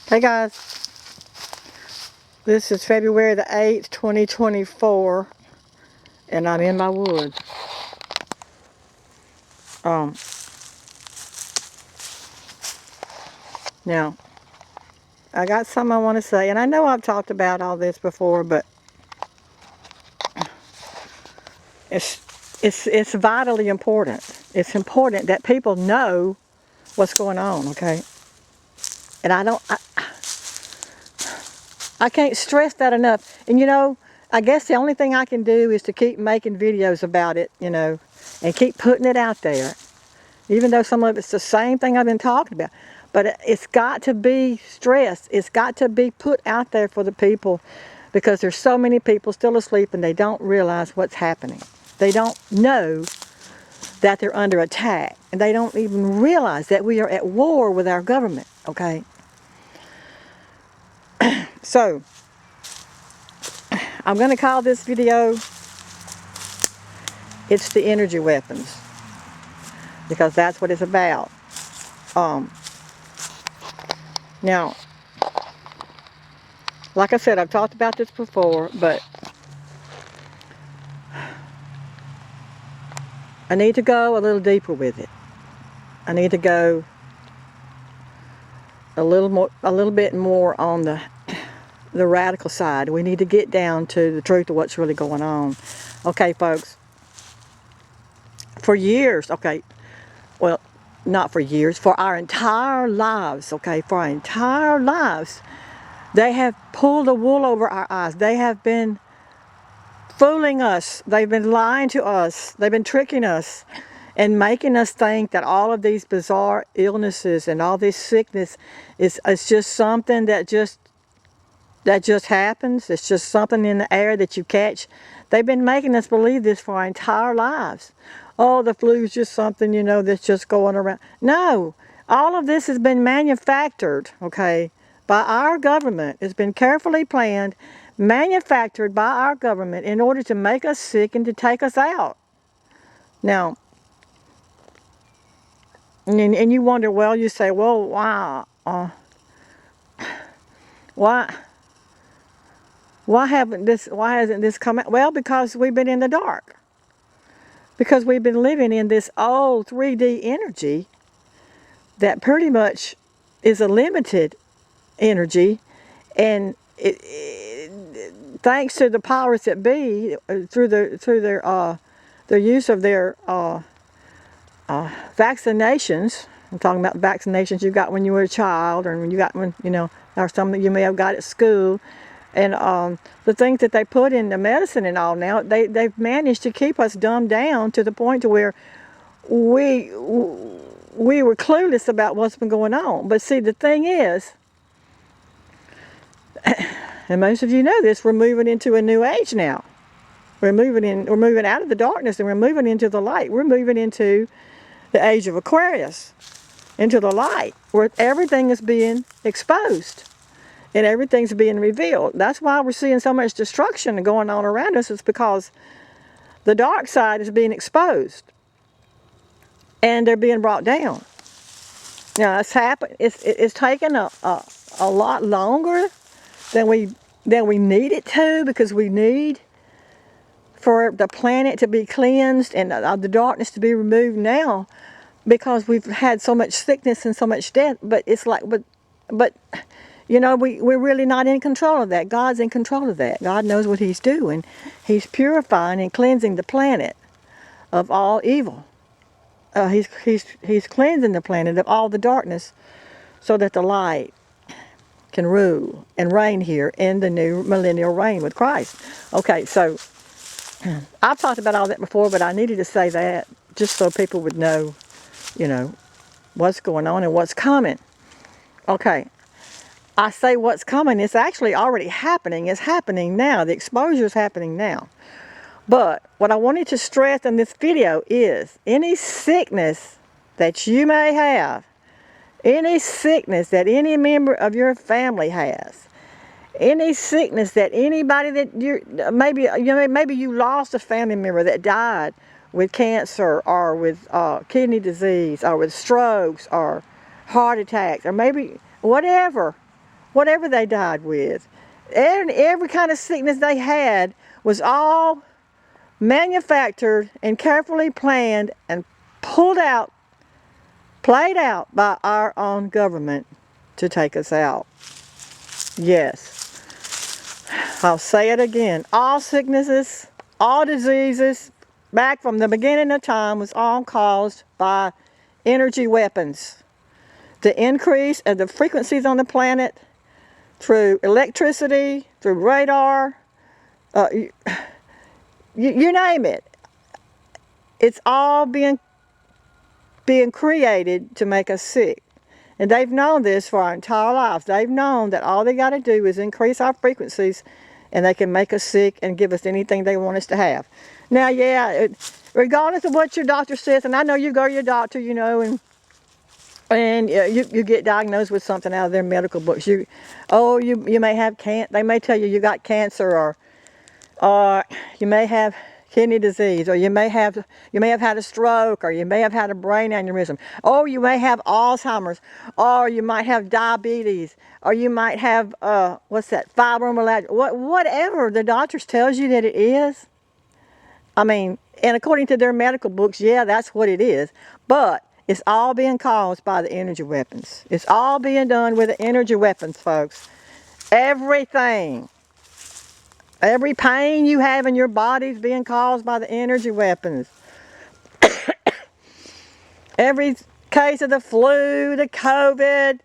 Hey guys, this is February the 8th, 2024, and I'm in my woods. Um, Now, I got something I want to say, and I know I've talked about all this before, but it's vitally important. It's important that people know what's going on, okay? And I can't stress that enough. And I guess the only thing I can do is to keep making videos about it, and keep putting it out there. Even though some of it's the same thing I've been talking about. But it's got to be stressed. It's got to be put out there for the people, because there's so many people still asleep and they don't realize what's happening. They don't know that they're under attack. And they don't even realize that we are at war with our government, okay? So, I'm going to call this video, It's the Energy Weapons, because that's what it's about. Now, like I said, I've talked about this before, but I need to go a little deeper with it. I need to go a little bit more on the radical side. We need to get down to the truth of what's really going on. Okay, folks. For years, okay, well, not for years, for our entire lives, okay, for our entire lives, they have pulled the wool over our eyes. They have been fooling us. They've been lying to us. They've been tricking us and making us think that all of these bizarre illnesses and all this sickness is just something that just happens. It's just something in the air that you catch. They've been making us believe this for our entire lives. Oh, the flu is just something, that's just going around. No, all of this has been manufactured, okay, by our government. It's been carefully planned, manufactured by our government in order to make us sick and to take us out. Now, and you wonder, well, you say, well, why hasn't this come out? Well, because we've been in the dark. Because we've been living in this old 3D energy that pretty much is a limited energy, and thanks to the powers that be, through their use of their vaccinations. I'm talking about vaccinations you got when you were a child, or when you got or some that you may have got at school. And the things that they put in the medicine and all now, they've managed to keep us dumbed down to the point to where we were clueless about what's been going on. But see, the thing is, and most of you know this, we're moving into a new age now. We're moving out of the darkness and we're moving into the light. We're moving into the age of Aquarius, into the light, where everything is being exposed. And everything's being revealed. That's why we're seeing so much destruction going on around us. It's because the dark side is being exposed. And they're being brought down. Now, it's taken a lot longer than we need it to, because we need for the planet to be cleansed and the darkness to be removed now, because we've had so much sickness and so much death. But it's like, but we're really not in control of that. God's in control of that. God knows what He's doing. He's purifying and cleansing the planet of all evil. He's cleansing the planet of all the darkness, so that the light can rule and reign here in the new millennial reign with Christ. Okay, so I've talked about all that before, but I needed to say that just so people would know, what's going on and what's coming. Okay. I say what's coming, it's actually already happening. It's happening now. The exposure is happening now. But what I wanted to stress in this video is any sickness that you may have, any sickness that any member of your family has, any sickness that anybody that maybe you lost a family member that died with cancer, or with kidney disease, or with strokes, or heart attacks, or maybe whatever. whatever they died with. Every kind of sickness they had was all manufactured and carefully planned and played out by our own government to take us out. Yes. I'll say it again. All sicknesses, all diseases, back from the beginning of time was all caused by energy weapons. The increase of the frequencies on the planet through electricity, through radar, you name it. It's all being created to make us sick. And they've known this for our entire lives. They've known that all they got to do is increase our frequencies and they can make us sick and give us anything they want us to have. Now, yeah, regardless of what your doctor says, and I know you go to your doctor, you know, and you get diagnosed with something out of their medical books. You may have they may tell you got cancer, or you may have kidney disease, or you may have had a stroke, or you may have had a brain aneurysm, or you may have Alzheimer's, or you might have diabetes, or you might have fibromyalgia, whatever the doctors tells you that it is. I mean, and according to their medical books, yeah, that's what it is. But it's all being caused by the energy weapons. It's all being done with the energy weapons, folks. Everything. Every pain you have in your body is being caused by the energy weapons. Every case of the flu, the COVID,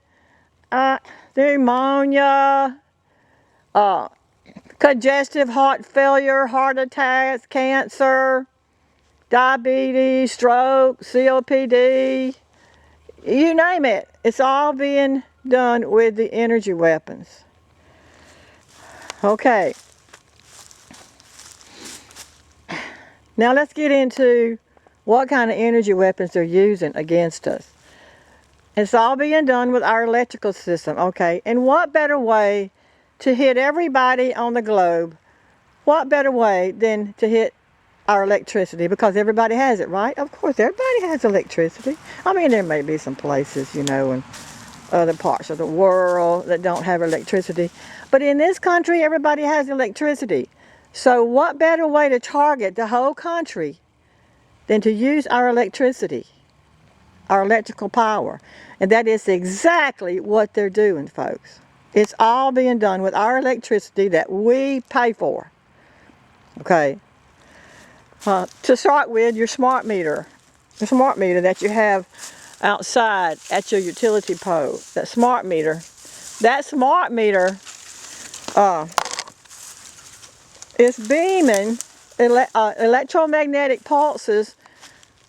the pneumonia, congestive heart failure, heart attacks, cancer, diabetes, stroke, COPD, you name it. It's all being done with the energy weapons. Okay. Now let's get into what kind of energy weapons they're using against us. It's all being done with our electrical system, okay? And what better way to hit everybody on the globe? What better way than to hit our electricity? Because everybody has it, right? Of course, everybody has electricity. I mean, there may be some places, you know, in other parts of the world that don't have electricity. But in this country, everybody has electricity. So what better way to target the whole country than to use our electricity, our electrical power? And that is exactly what they're doing, folks. It's all being done with our electricity that we pay for. Okay. To start with, your smart meter. The smart meter that you have outside at your utility pole. That smart meter is beaming electromagnetic pulses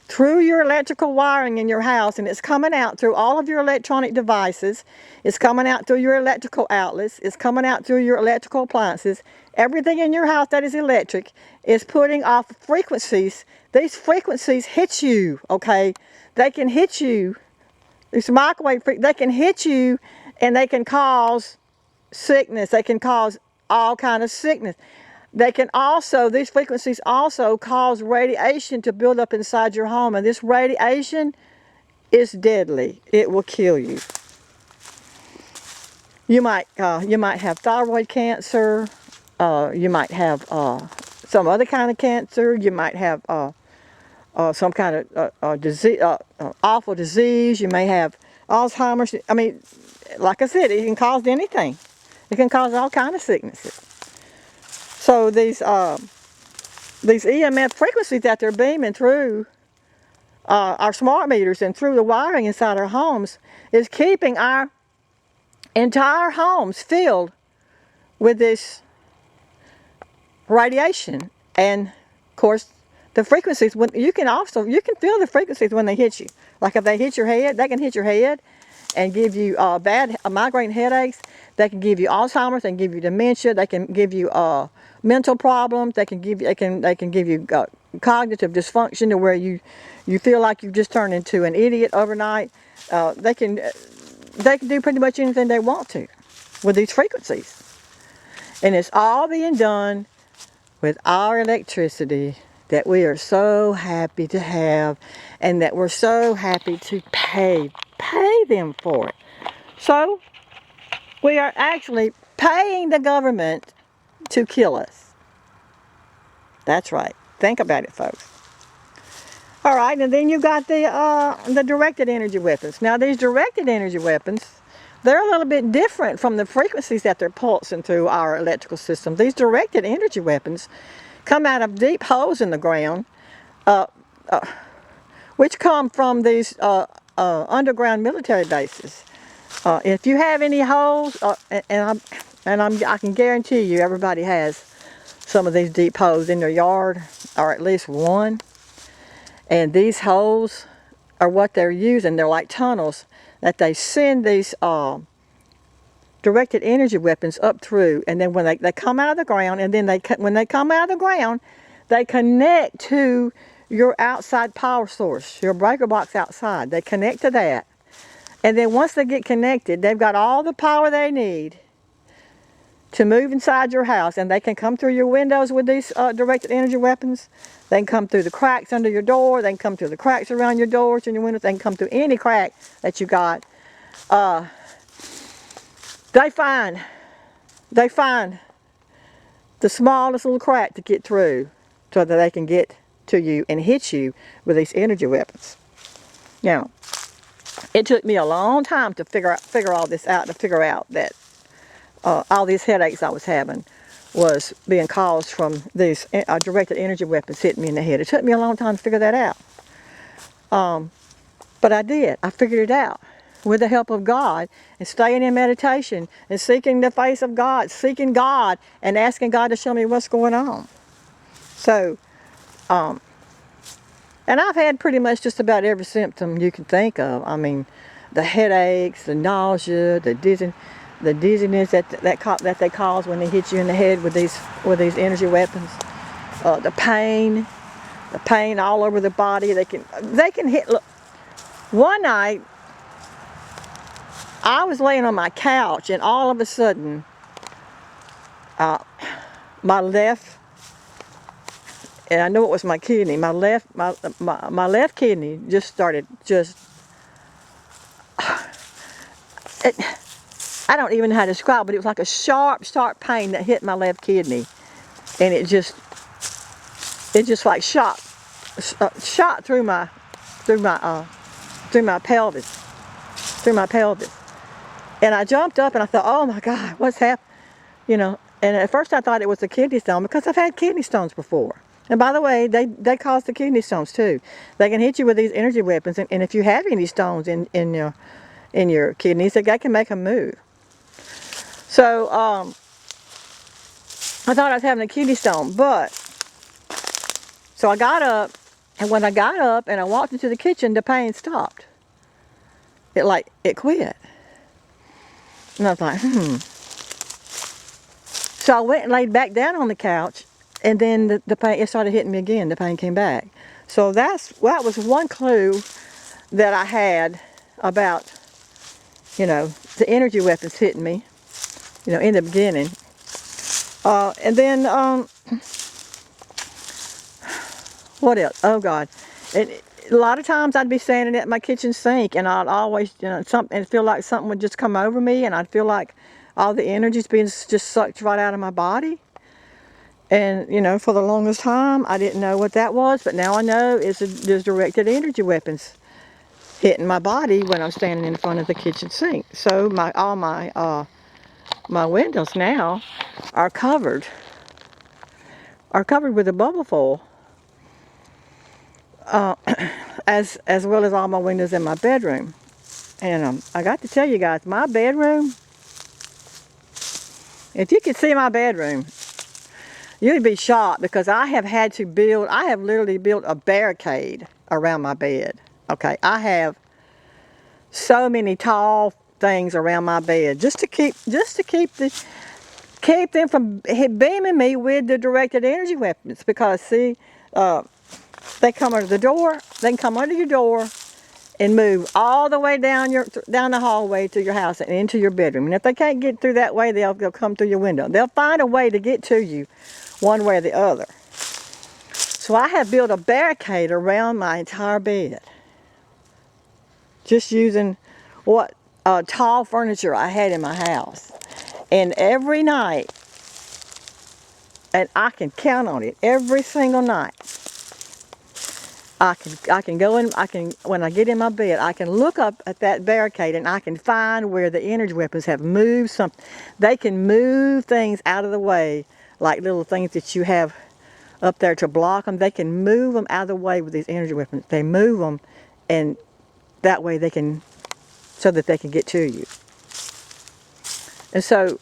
through your electrical wiring in your house, and it's coming out through all of your electronic devices. It's coming out through your electrical outlets. It's coming out through your electrical appliances. Everything in your house that is electric is putting off frequencies. These frequencies hit you, okay? They can hit you. These microwave they can hit you, and they can cause sickness. They can cause all kind of sickness. They can also, these frequencies also cause radiation to build up inside your home. And this radiation is deadly. It will kill you. You might have thyroid cancer. You might have some other kind of cancer. You might have some kind of disease, awful disease. You may have Alzheimer's. I mean, like I said, it can cause anything. It can cause all kind of sicknesses. So these EMF frequencies that they're beaming through our smart meters and through the wiring inside our homes is keeping our entire homes filled with this radiation. And of course, the frequencies, you can feel the frequencies when they hit you. Like if they hit your head, they can hit your head and give you bad migraine headaches. They can give you Alzheimer's. They can give you dementia. They can give you mental problems. They can give you cognitive dysfunction to where you feel like you've just turned into an idiot overnight. They can do pretty much anything they want to with these frequencies, and it's all being done with our electricity that we are so happy to have, and that we're so happy to pay them for it. So We are actually paying the government to kill us. That's right. Think about it, folks. All right, and then you got the directed energy weapons. Now, these directed energy weapons, they're a little bit different from the frequencies that they're pulsing through our electrical system. These directed energy weapons come out of deep holes in the ground, which come from these underground military bases. If you have any holes, I can guarantee you everybody has some of these deep holes in their yard, or at least one. And these holes are what they're using. They're like tunnels that they send these directed energy weapons up through. And then when they come out of the ground, and then when they come out of the ground, they connect to your outside power source, your breaker box outside. They connect to that. And then once they get connected, they've got all the power they need to move inside your house, and they can come through your windows with these directed energy weapons. They can come through the cracks under your door. They can come through the cracks around your doors and your windows. They can come through any crack that you got. They find the smallest little crack to get through, so that they can get to you and hit you with these energy weapons. Now, it took me a long time to figure all this out, to figure out that all these headaches I was having was being caused from these directed energy weapons hitting me in the head. It took me a long time to figure that out. But I did. I figured it out with the help of God, and staying in meditation and seeking the face of God, seeking God and asking God to show me what's going on. So, and I've had pretty much just about every symptom you can think of. I mean, the headaches, the nausea, the dizziness that they cause when they hit you in the head with these energy weapons, the pain all over the body. They can hit. Look, one night I was laying on my couch, and all of a sudden, my left, and I know it was my kidney. My left kidney just started I don't even know how to describe it, but it was like a sharp pain that hit my left kidney, and it just like shot through my pelvis, and I jumped up and I thought, oh my God, what's happened? You know, and at first I thought it was a kidney stone, because I've had kidney stones before. And by the way, they cause the kidney stones too. They can hit you with these energy weapons, and if you have any stones in your kidneys, they can make them move. So I thought I was having a kidney stone, so I got up, and when I got up and I walked into the kitchen, the pain stopped. It quit. And I was like, So I went and laid back down on the couch, and then the pain, it started hitting me again. The pain came back. So that was one clue that I had about, the energy weapons hitting me, in the beginning. And then, what else? Oh God. A lot of times I'd be standing at my kitchen sink, and I'd always, and feel like something would just come over me, and I'd feel like all the energy's being just sucked right out of my body. And, for the longest time, I didn't know what that was, but now I know there's directed energy weapons hitting my body when I'm standing in front of the kitchen sink. So all my windows now are covered with a bubble foil, as well as all my windows in my bedroom. And I got to tell you guys, my bedroom, if you could see my bedroom, you'd be shocked, because I have literally built a barricade around my bed. Okay, I have so many tall things around my bed just to keep them from beaming me with the directed energy weapons, because see, they come under the door, they can come under your door and move all the way down the hallway to your house and into your bedroom. And if they can't get through that way, they'll come through your window. They'll find a way to get to you one way or the other. So I have built a barricade around my entire bed, just using what tall furniture I had in my house. And every night, and I can count on it, every single night, I can go in, when I get in my bed, I can look up at that barricade and I can find where the energy weapons have moved something. They can move things out of the way, like little things that you have up there to block them. They can move them out of the way with these energy weapons. They move them, and that way they can, so that they can get to you. And so,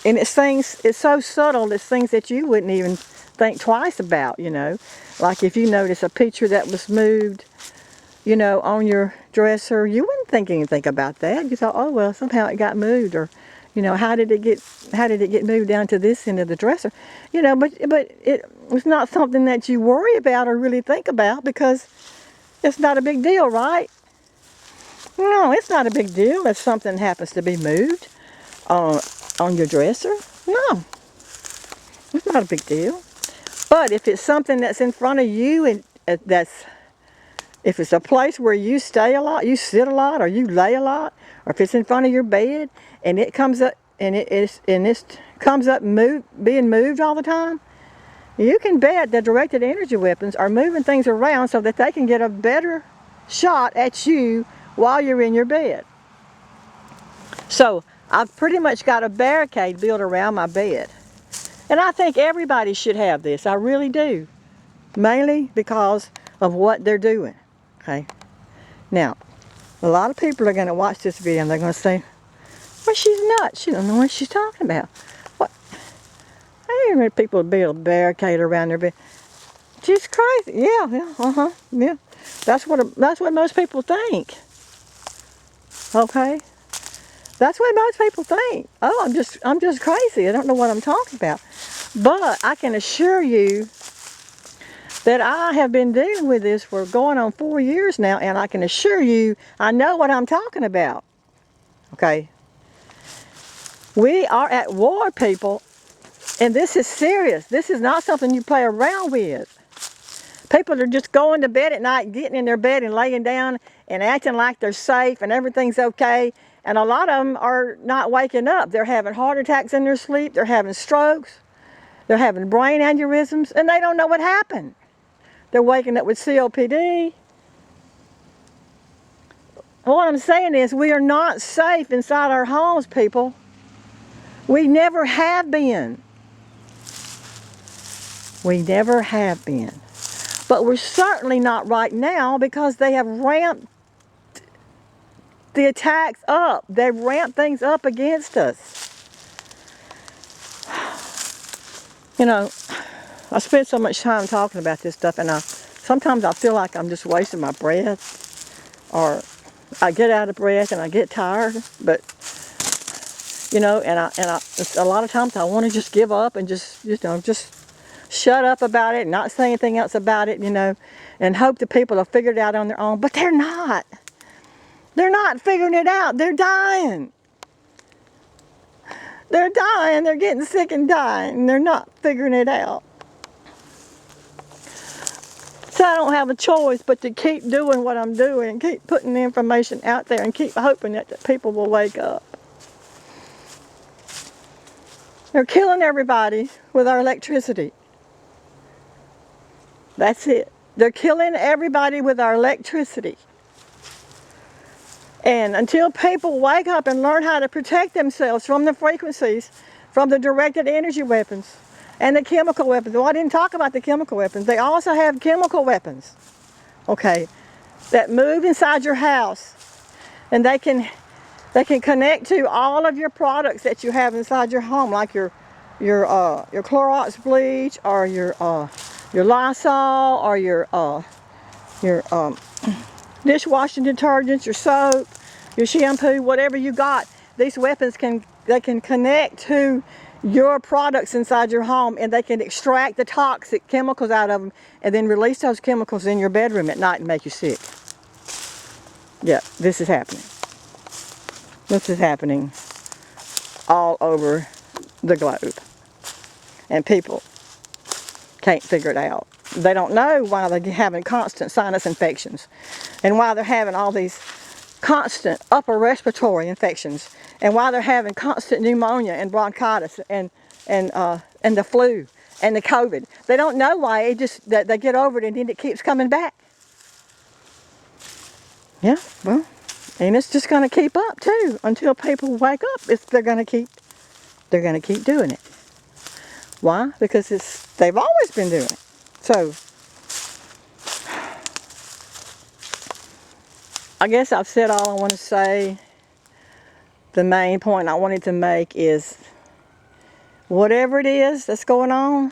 and it's things, it's so subtle, it's things that you wouldn't even think twice about, you know. Like if you notice a picture that was moved, you know, on your dresser, you wouldn't think anything about that. You thought, oh well, somehow it got moved, or, you know, how did it get moved down to this end of the dresser? You know, but it's not something that you worry about or really think about, because it's not a big deal, right? No, it's not a big deal if something happens to be moved on your dresser. No, it's not a big deal. But if it's something that's in front of you, and if it's a place where you stay a lot, you sit a lot, or you lay a lot, or if it's in front of your bed and it comes up and it comes up being moved all the time, you can bet that directed energy weapons are moving things around so that they can get a better shot at you while you're in your bed. So I've pretty much got a barricade built around my bed. And I think everybody should have this. I really do. Mainly because of what they're doing. Okay. Now, a lot of people are going to watch this video and they're going to say, well, she's nuts. She don't know what she's talking about. What? I ain't heard people build a barricade around their bed. She's crazy. Yeah. That's what most people think. Okay. That's what most people think. Oh, I'm just crazy. I don't know what I'm talking about. But I can assure you that I have been dealing with this for going on 4 years now, and I can assure you I know what I'm talking about. Okay? We are at war, people, and this is serious. This is not something you play around with. People are just going to bed at night, getting in their bed and laying down and acting like they're safe and everything's okay. And a lot of them are not waking up. They're having heart attacks in their sleep. They're having strokes. They're having brain aneurysms, and they don't know what happened. They're waking up with COPD. What I'm saying is we are not safe inside our homes, people. We never have been. We never have been. But we're certainly not right now, because they have ramped the attacks up. They've ramped things up against us. You know, I spend so much time talking about this stuff, and sometimes I feel like I'm just wasting my breath, or I get out of breath and I get tired. But you know, and a lot of times I want to just give up and just shut up about it and not say anything else about it, you know, and hope that people will figure it out on their own. But they're not. They're not figuring it out. They're dying. They're dying. They're getting sick and dying. And they're not figuring it out. So I don't have a choice but to keep doing what I'm doing and keep putting the information out there and keep hoping that the people will wake up. They're killing everybody with our electricity. That's it. They're killing everybody with our electricity. And until people wake up and learn how to protect themselves from the frequencies, from the directed energy weapons and the chemical weapons. Well, I didn't talk about the chemical weapons. They also have chemical weapons, okay, that move inside your house. And they can connect to all of your products that you have inside your home, like your Clorox bleach, or your Lysol, or your dishwashing detergents, your soap, your shampoo, whatever you got. These weapons can connect to your products inside your home, and they can extract the toxic chemicals out of them and then release those chemicals in your bedroom at night and make you sick. Yeah, this is happening. This is happening all over the globe. And people can't figure it out. They don't know why they're having constant sinus infections and why they're having all these constant upper respiratory infections, and why they're having constant pneumonia and bronchitis and the flu and the COVID. They don't know why. It just that they get over it and then it keeps coming back. Yeah, well, and it's just going to keep up too until people wake up. They're going to keep doing it. Why? Because they've always been doing it. So I guess I've said all I want to say. The main point I wanted to make is whatever it is that's going on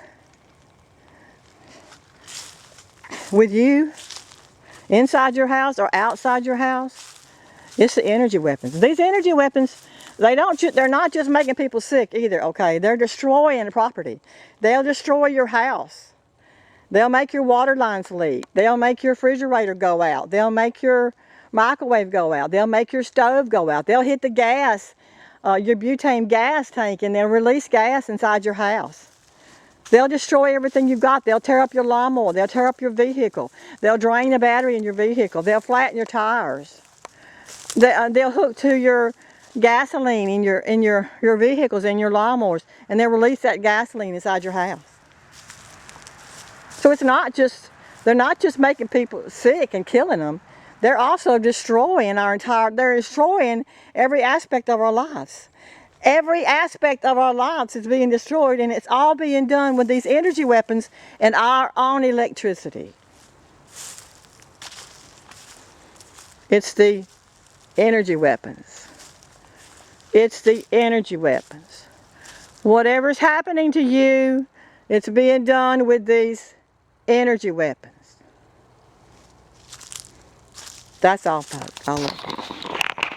with you inside your house or outside your house, it's the energy weapons. These energy weapons, they're not just making people sick either, okay? They're destroying property. They'll destroy your house. They'll make your water lines leak. They'll make your refrigerator go out. They'll make your microwave go out. They'll make your stove go out. They'll hit the gas, your butane gas tank, and they'll release gas inside your house. They'll destroy everything you've got. They'll tear up your lawnmower. They'll tear up your vehicle. They'll drain the battery in your vehicle. They'll flatten your tires. They'll hook to your gasoline in your vehicles and your lawnmowers, and they'll release that gasoline inside your house. So they're not just making people sick and killing them. They're also destroying they're destroying every aspect of our lives. Every aspect of our lives is being destroyed, and it's all being done with these energy weapons and our own electricity. It's the energy weapons. It's the energy weapons. Whatever's happening to you, it's being done with these energy weapons. That's all, folks. I love you.